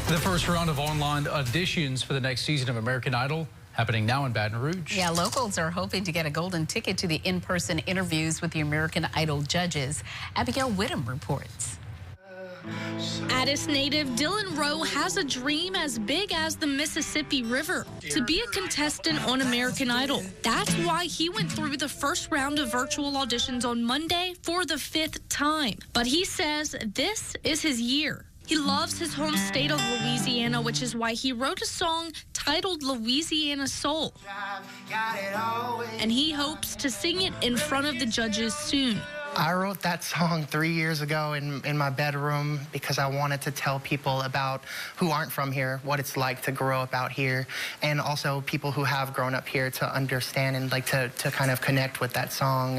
The first round of online auditions for the next season of American Idol happening now in Baton Rouge. Yeah, locals are hoping to get a golden ticket to the in-person interviews with the American Idol judges. Abigail Whittam reports. Addis native Dylan Rowe has a dream as big as the Mississippi River, to be a contestant on American Idol. That's why he went through the first round of virtual auditions on Monday for the 5th time. But he says this is his year. He loves his home state of Louisiana, which is why he wrote a song titled Louisiana Soul. And he hopes to sing it in front of the judges soon. I wrote that song 3 years ago in my bedroom because I wanted to tell people about who aren't from here, what it's like to grow up out here, and also people who have grown up here to understand and like to kind of connect with that song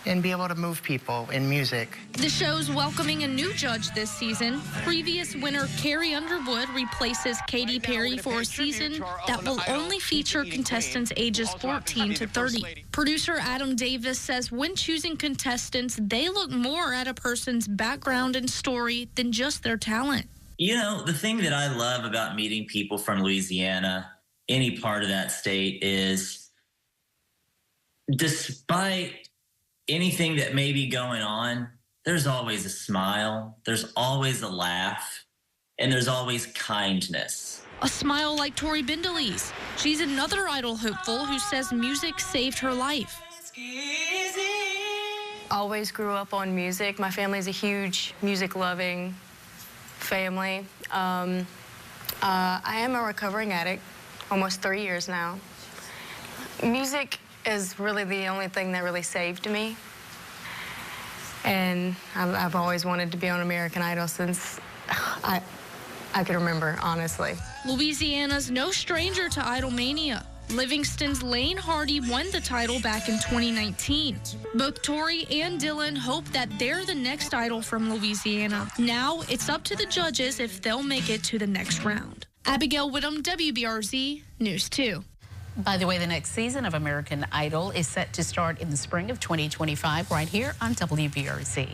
and be able to move people in music. The show's welcoming a new judge this season. Previous winner Carrie Underwood replaces Katy Perry for a season that will only feature contestants ages 14 to 30. Producer Adam Davis says when choosing contestants, they look more at a person's background and story than just their talent. You know, the thing that I love about meeting people from Louisiana, any part of that state, is despite anything that may be going on, there's always a smile, there's always a laugh, and there's always kindness. A smile like Tori Bindley's. She's another Idol hopeful who says music saved her life. Always grew up on music. My family's a huge music-loving family. I am a recovering addict, almost 3 years now. Music is really the only thing that really saved me. And I've always wanted to be on American Idol since I could remember, honestly. Louisiana's no stranger to Idol mania. Livingston's Lane Hardy won the title back in 2019. Both Tori and Dylan hope that they're the next Idol from Louisiana. Now it's up to the judges if they'll make it to the next round. Abigail Whittam, WBRZ News 2. By the way, the next season of American Idol is set to start in the spring of 2025 right here on WBRZ.